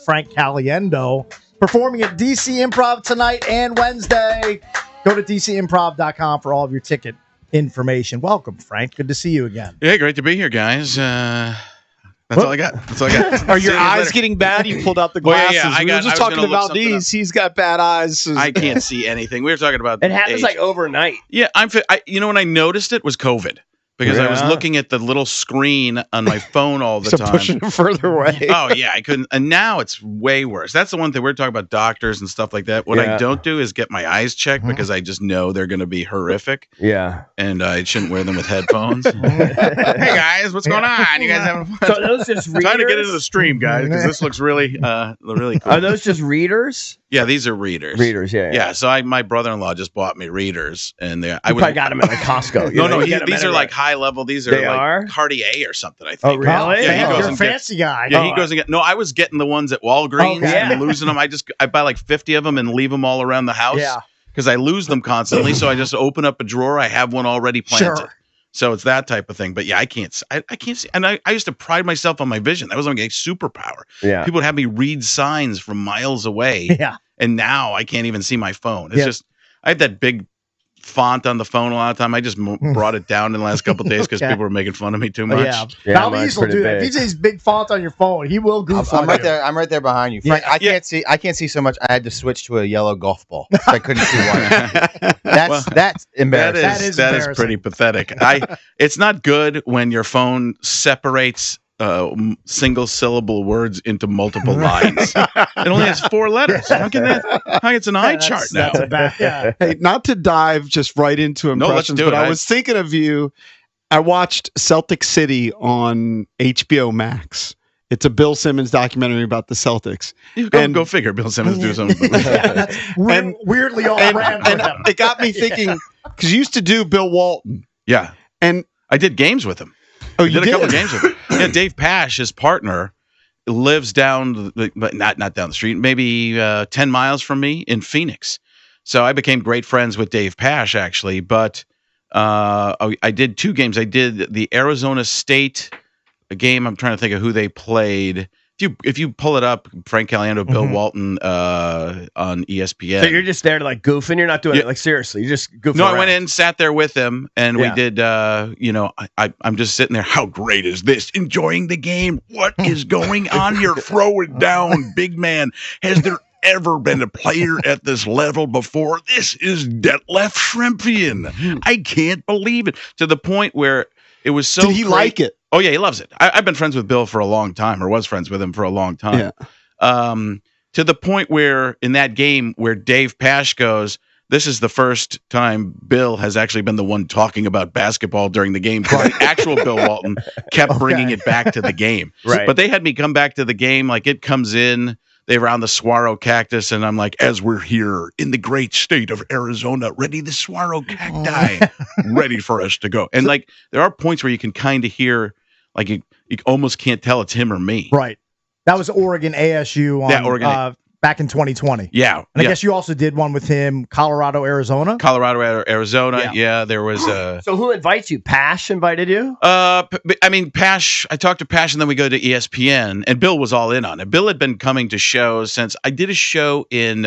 Frank Caliendo, performing at DC Improv tonight and Wednesday. Go to dcimprov.com for all of your ticket information. Welcome, Frank. Good to see you again. Yeah, great to be here, guys. That's all I got. That's all I got. Are your eyes getting bad? You pulled out the glasses. Well, yeah, we were just talking about these. He's got bad eyes. I can't see anything. We were talking about it happens like overnight. Yeah, when I noticed it was COVID. Because I was looking at the little screen on my phone all the time. Pushing it further away. Oh, yeah, I couldn't. And now it's way worse. That's the one thing we're talking about, doctors and stuff like that. What I don't do is get my eyes checked because I just know they're going to be horrific. Yeah. And I shouldn't wear them with headphones. Hey, guys, what's going on? You guys having fun? So are those just readers? Trying to get into the stream, guys, because this looks really cool. Are those just readers? Yeah, these are readers. Readers, yeah. Yeah, so my brother-in-law just bought me readers. And I probably got them at like Costco. These are like high level. These are like Cartier or something, I think. Oh, really? Yeah, You're a fancy guy. Yeah, he goes and No, I was getting the ones at Walgreens and losing them. I buy like 50 of them and leave them all around the house. Yeah. Because I lose them constantly. So I just open up a drawer. I have one already planted. Sure. So it's that type of thing. But yeah, I can't see. And I used to pride myself on my vision. That was like a superpower. Yeah. People would have me read signs from miles away. Yeah. And now I can't even see my phone. It's just, I had that big font on the phone a lot of time. I just brought it down in the last couple of days because people were making fun of me too much. Yeah. Valdez will do that. If he sees big font on your phone, he will goof on you. I'm right there behind you. Frank, I can't see so much. I had to switch to a yellow golf ball. I couldn't see one. That's embarrassing. That is pretty pathetic. It's not good when your phone separates single syllable words into multiple lines. It only has 4 letters. How can that? It's an eye chart now. Hey, not to dive just right into impressions, but I was thinking of you. I watched Celtic City on HBO Max. It's a Bill Simmons documentary about the Celtics. Go figure. Bill Simmons do something. That's weirdly all brand. And it got me thinking because you used to do Bill Walton. Yeah, and I did games with him. Oh, you did a couple of games with him. Yeah, Dave Pash, his partner, lives down, but not down the street, maybe 10 miles from me in Phoenix. So I became great friends with Dave Pash, actually. But I did 2 games. I did the Arizona State game. I'm trying to think of who they played. If you pull it up, Frank Caliendo, Bill Walton on ESPN. So you're just there to like goof, and you're not doing it like seriously. You just goof. No, around. I went in, sat there with him, and we did. I'm just sitting there. How great is this? Enjoying the game. What is going on here? Throw it down, big man. Has there ever been a player at this level before? This is Detlef Schrempfian. I can't believe it. To the point where it was so. Did he like it? Oh, yeah, he loves it. I've been friends with Bill for a long time, or was friends with him for a long time. Yeah. To the point where in that game where Dave Pash goes, this is the first time Bill has actually been the one talking about basketball during the game. Because the actual Bill Walton kept bringing it back to the game. Right. But they had me come back to the game. Like it comes in. They were on the saguaro cactus, and I'm like, as we're here in the great state of Arizona, ready the saguaro cacti, ready for us to go. And like, there are points where you can kind of hear, like you almost can't tell it's him or me. Right. That was Oregon ASU on, back in 2020. Yeah. And I guess you also did one with him, Colorado, Arizona. Arizona. Yeah, there was. So who invites you? Pash invited you? Pash. I talked to Pash, and then we go to ESPN, and Bill was all in on it. Bill had been coming to shows since I did a show in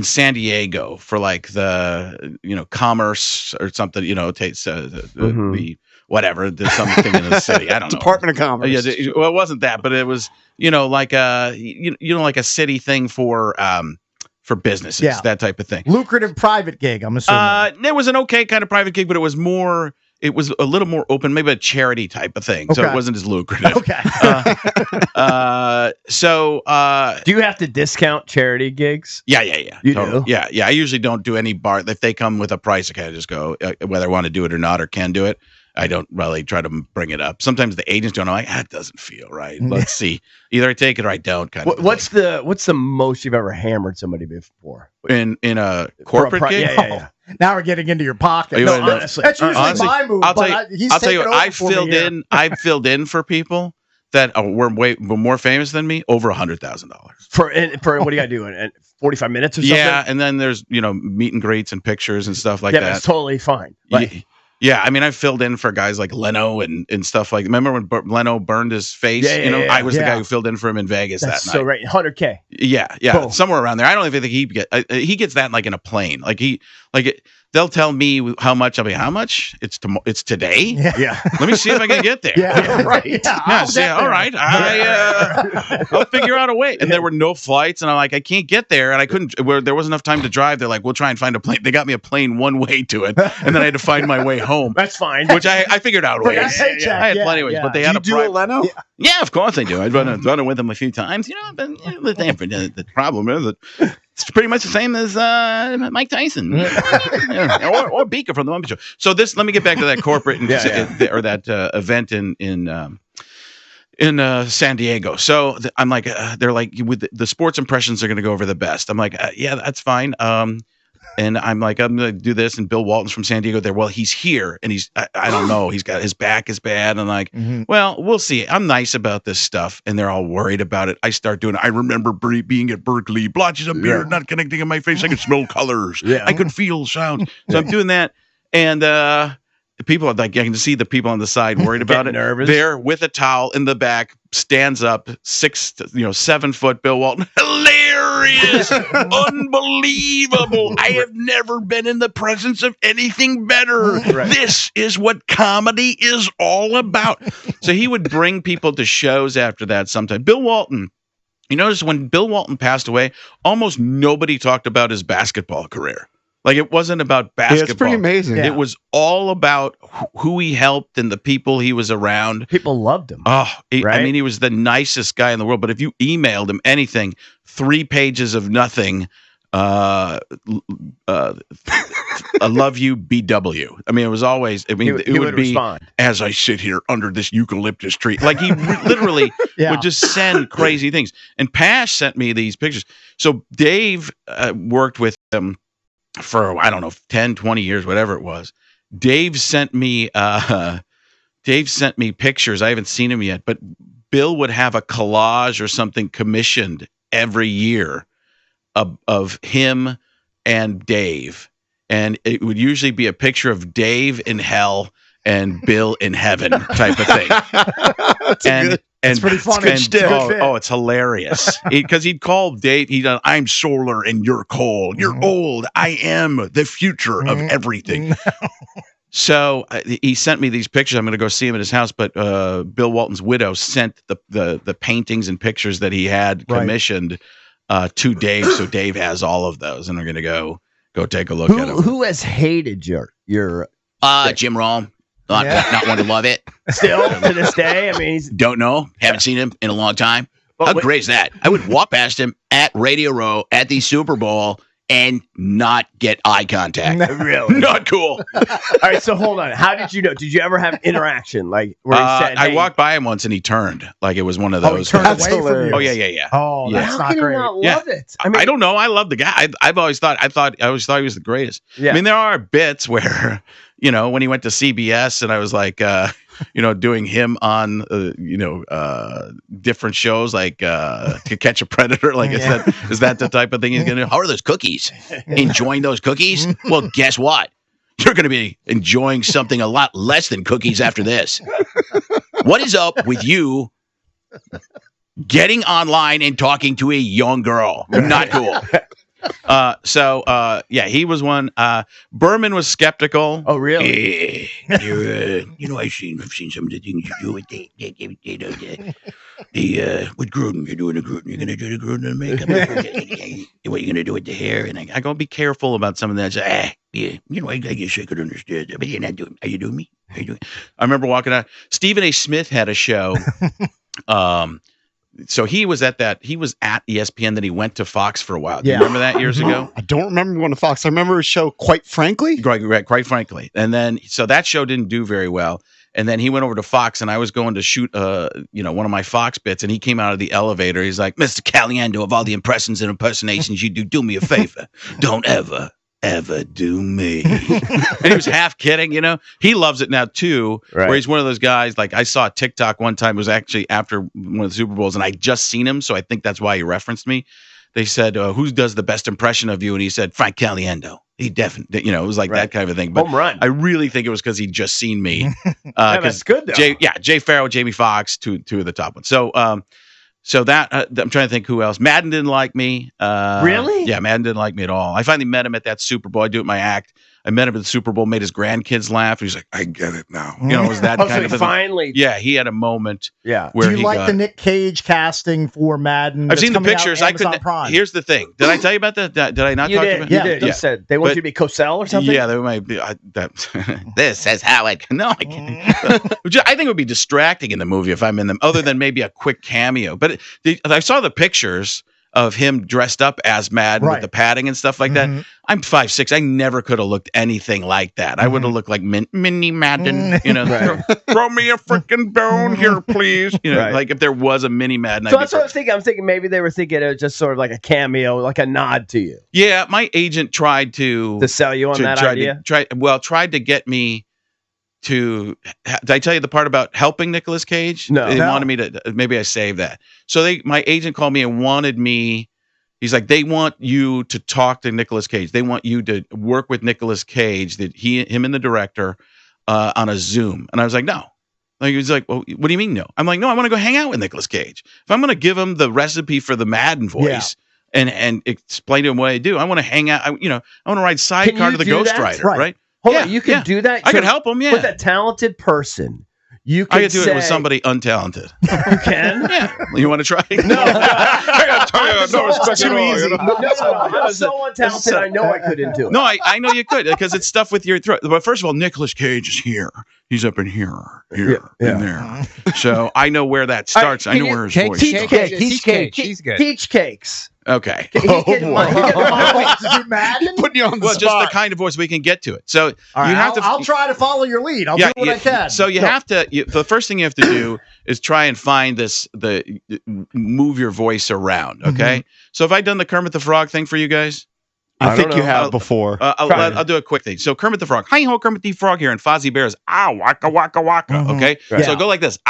San Diego for like the Commerce or something. Takes the whatever. There's something in the city. I don't know. Department of Commerce. Well, it wasn't that, but it was like a like a city thing for businesses, that type of thing. Lucrative private gig, I'm assuming. It was an okay kind of private gig, but it was a little more open, maybe a charity type of thing. So it wasn't as lucrative. Okay. Do you have to discount charity gigs? Yeah. You totally. do? Yeah. I usually don't do any bar. If they come with a price, I kind of just go whether I want to do it or not or can do it. I don't really try to bring it up. Sometimes the agents don't know. Like, that doesn't feel right. Let's see. Either I take it or I don't. What's the most you've ever hammered somebody before in a corporate gig? Yeah. Now we're getting into your pocket. No, honestly, that's usually my move. I'll tell you, I've filled in for people that were more famous than me, over $100,000 for what do you got to do in 45 minutes or something? Yeah, and then there's meet and greets and pictures and stuff like that. Yeah, it's totally fine. Yeah, I mean, I filled in for guys like Leno and stuff like. Remember when Leno burned his face? I was the guy who filled in for him in Vegas that night. So right, 100K. Yeah, Boom. Somewhere around there. I don't even think he gets that like in a plane. They'll tell me how much. I'll be how much? It's today. Yeah. Let me see if I can get there. Right. All right. I'll figure out a way. And there were no flights, and I'm like, I can't get there, and I couldn't. There wasn't enough time to drive. They're like, we'll try and find a plane. They got me a plane one way to it, and then I had to find my way home. That's fine. Which I figured out ways. I had plenty of ways, but they had do a Leno? Yeah, of course I do. I've run it with them a few times. But the problem is that it's pretty much the same as Mike Tyson or Beaker from the Muppet Show. So let me get back to that corporate or that event in San Diego. So I'm like, they're like, with the sports impressions are going to go over the best. I'm like, yeah, that's fine. And I'm like, I'm going to do this. And Bill Walton's from San Diego there. Well, he's here and I don't know. He's got his back is bad. And like, well, we'll see. I'm nice about this stuff. And they're all worried about it. I start doing it. I remember being at Berkeley, blotches of beard, not connecting in my face. I could smell colors. Yeah. I could feel sound. So I'm doing that. And, people are like, I can see the people on the side worried about it. Nervous. There with a towel in the back, stands up, 7 foot Bill Walton. Hilarious, unbelievable. I have never been in the presence of anything better. Right. This is what comedy is all about. So he would bring people to shows after that sometime. Bill Walton, you notice when Bill Walton passed away, almost nobody talked about his basketball career. Like, it wasn't about basketball. Yeah, it's pretty amazing. It was all about who he helped and the people he was around. People loved him. Oh, right? I mean, he was the nicest guy in the world. But if you emailed him anything, 3 pages of nothing, I love you, BW. I mean, it was always, it would be, respond. As I sit here under this eucalyptus tree. Like, he literally would just send crazy things. And Pash sent me these pictures. So Dave worked with him for, I don't know, 10, 20 years, whatever it was. Dave sent me pictures. I haven't seen them yet, but Bill would have a collage or something commissioned every year of him and Dave. And it would usually be a picture of Dave in hell and Bill in heaven type of thing. And it's pretty funny. It's hilarious. Because he'd call Dave. I'm solar and you're cold. You're old. I am the future of everything. So he sent me these pictures. I'm going to go see him at his house. But Bill Walton's widow sent the paintings and pictures that he had commissioned to Dave. So Dave has all of those, and we're going to go take a look at them. Who has hated your Jim Rome? Not one to love it. Still to this day. I mean, don't know. Haven't seen him in a long time. How great is that? I would walk past him at Radio Row at the Super Bowl and not get eye contact. Really? Not cool. All right, so hold on. How did you know? Did you ever have interaction? Like where he said, I walked by him once and he turned. Like it was one of those. He turned away from you. Oh, yeah. Oh, that's not great. How can you not love it? I mean, I don't know. I love the guy. I always thought he was the greatest. Yeah. I mean, there are bits where, when he went to CBS and I was like, doing him on, different shows like To Catch a Predator. Like, is that the type of thing he's going to do? How are those cookies? Enjoying those cookies? Well, guess what? You're going to be enjoying something a lot less than cookies after this. What is up with you getting online and talking to a young girl? Not cool. He was one. Berman was skeptical. Oh, really? I've seen some of the things you do with with Gruden. You're doing the Gruden. You're gonna do the Gruden and makeup. What are you gonna do with the hair? And I go, be careful about some of that. I guess I could understand. But you're not doing. Are you doing me? Are you doing? I remember walking out. Stephen A. Smith had a show. So he was at ESPN, then he went to Fox for a while. Do you remember that years ago? I don't remember going to Fox. I remember his show, Quite Frankly. Right, Quite Frankly. And then, so that show didn't do very well. And then he went over to Fox, and I was going to shoot, one of my Fox bits, and he came out of the elevator. He's like, Mr. Caliendo, of all the impressions and impersonations you do me a favor. Don't ever do me. And he was half kidding, He loves it now too. Right. Where he's one of those guys. Like I saw a TikTok one time. It was actually after one of the Super Bowls, and I just seen him, so I think that's why he referenced me. They said, "Who does the best impression of you?" And he said, "Frank Caliendo." He definitely, it was like that kind of a thing. But Home run. I really think it was because he'd just seen me. That's good though. Jay Farrow, Jamie Foxx, two of the top ones. So that I'm trying to think who else. Madden didn't like me. Really? Yeah, Madden didn't like me at all. I finally met him at that Super Bowl. I do it my act. I met him at the Super Bowl, made his grandkids laugh. He's like, I get it now. It was that kind of thing. Finally. Yeah, he had a moment. Yeah. Where do you like the Nick Cage casting for Madden? I've seen the pictures. I couldn't. Here's the thing. Did I tell you about that? Did I not talk about it? You did. You said they want you to be Cosell or something? Yeah, they might be. This is how it. No, I can't. I think it would be distracting in the movie if I'm in them, other than maybe a quick cameo. But I saw the pictures of him dressed up as Madden with the padding and stuff like that. I'm 5'6". I never could have looked anything like that. I would have looked like mini Madden. Throw me a freaking bone here, please. Like if there was a mini Madden. So that's what I was thinking. I'm thinking maybe they were thinking it was just sort of like a cameo, like a nod to you. Yeah, my agent tried to sell you on that idea. Tried to get me to. Did I tell you the part about helping Nicholas Cage? No. They wanted me to. Maybe I saved that. So my agent called me and wanted me. He's like, they want you to talk to Nicholas Cage. They want you to work with Nicholas Cage, him and the director, on a Zoom. And I was like, no. Like, he's like, well, what do you mean no? I'm like, no, I want to go hang out with Nicholas Cage. If I'm going to give him the recipe for the Madden voice and explain to him what I do, I want to hang out. I want to ride sidecar to the Ghost Rider, right? Hold on, you can do that. I could help him. Yeah, with a talented person. I could do it with somebody untalented. You can? Yeah. You want to try? No. I got to tell you, no respect too at all. easy. I'm so untalented, I know I couldn't do it. No, I know you could, because it's stuff with your throat. But first of all, Nicholas Cage is here. He's up in here, in there. So I know where that starts. I know where his voice starts. Teach cake. He's good. Teach cakes. Okay. Putting you on the spot. Just the kind of voice we can get to it. So you have to. I'll try to follow your lead. I'll do what I can. So you have to. The first thing you have to do is try and find move your voice around. Okay. So have I done the Kermit the Frog thing for you guys? I think you have before. I'll do a quick thing. So Kermit the Frog, hi ho, Kermit the Frog here, and Fozzie Bear is waka waka waka. Okay. Right. So go like this.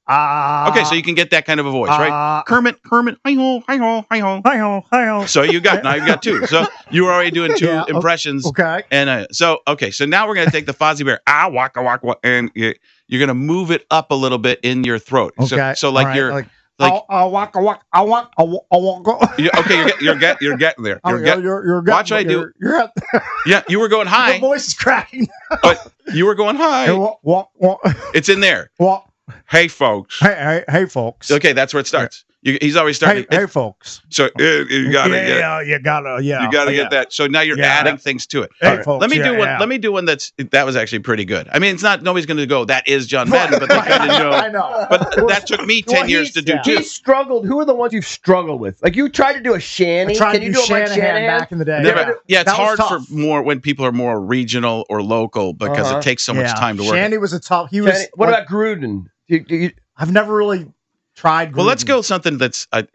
Okay, so you can get that kind of a voice, right? Kermit, hi ho, hi ho, hi ho, hi ho, hi ho. So you've got two. So you were already doing two impressions. Okay. And so now we're gonna take the Fozzie Bear waka waka, and you're gonna move it up a little bit in your throat. Okay. So like you're like waka waka. Okay, you're getting there. Watch what I do. Yeah, you were going high. The voice is cracking. But you were going high. It's in there. Hey folks. Hey folks. Okay, that's where it starts. He's always starting. Hey folks. So you gotta get that. So now you're adding things to it. Hey folks. Let me do one that was actually pretty good. I mean, it's not nobody's going to go. That is John Madden, but they kind of know. I know. But that took me 10 years to do too. He struggled. Who are the ones you've struggled with? Like you tried to do a Shanny. Can you do a Mike Shanahan back in the day? It's hard for more when people are more regional or local because it takes so much time to work. Shanny was a tough. What about Gruden? I've never really tried. Well, let's go something that's I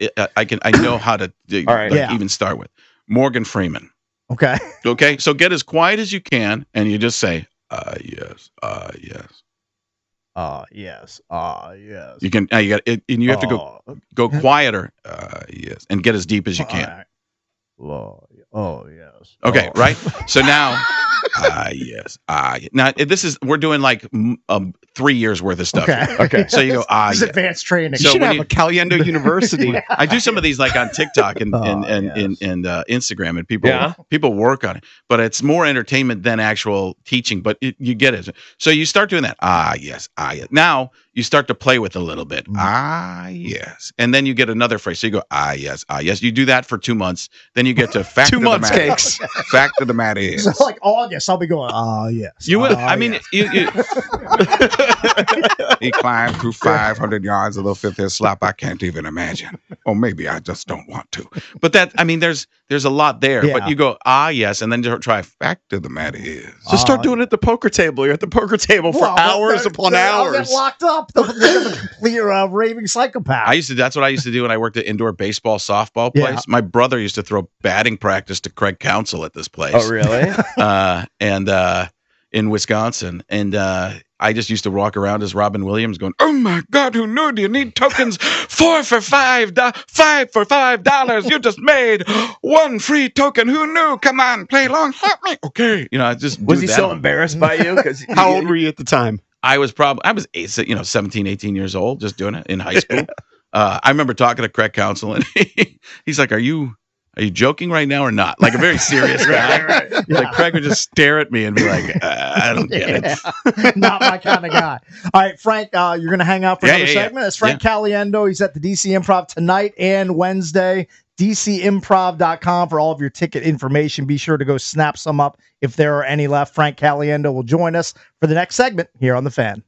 know how to even start with. Morgan Freeman. Okay. Okay. So get as quiet as you can, and you just say, yes, yes. Yes. Yes. You can. You got it, and you have to go quieter. Yes, and get as deep as you can. Yes. Okay. Right. So now. Yes. Now we're doing like 3 years worth of stuff. Okay. So you go, This is advanced training. You should have a Caliendo University. I do some of these like on TikTok and Instagram, and people work on it, but it's more entertainment than actual teaching, but you get it. So you start doing that. Yes. Yes. Now you start to play with a little bit. Yes. And then you get another phrase. So you go, yes. Yes. You do that for 2 months. Then you get to fact 2 of months the matter. cakes. Fact of the matter is. So like August, I'll be going, yes. You will. I mean, you he climbed through 500 yards of the fifth hill slop. I can't even imagine. Or maybe I just don't want to. But there's a lot there. Yeah. But you go, yes, and then try fact of the matter is. Just start doing it at the poker table. You're at the poker table for hours upon hours. I'll get locked up. They're a complete raving psychopath. That's what I used to do when I worked at indoor baseball softball place. Yeah. My brother used to throw batting practice to Craig Counsell at this place. Oh, really? And in Wisconsin. And I just used to walk around as Robin Williams going, "Oh my God, who knew? Do you need tokens? 4 for $5, $5 for $5. You just made 1 free token. Who knew? Come on, play along. Help me." Okay. I just was he so embarrassed by you? Because how old were you at the time? I was 17, 18 years old, just doing it in high school. I remember talking to Craig Counsell, and he's like, Are you joking right now or not? Like a very serious guy. Right. Yeah. Like Craig would just stare at me and be like, I don't get it. Not my kind of guy. All right, Frank, you're going to hang out for another segment. It's Frank Caliendo. He's at the DC Improv tonight and Wednesday. DCimprov.com for all of your ticket information. Be sure to go snap some up if there are any left. Frank Caliendo will join us for the next segment here on The Fan.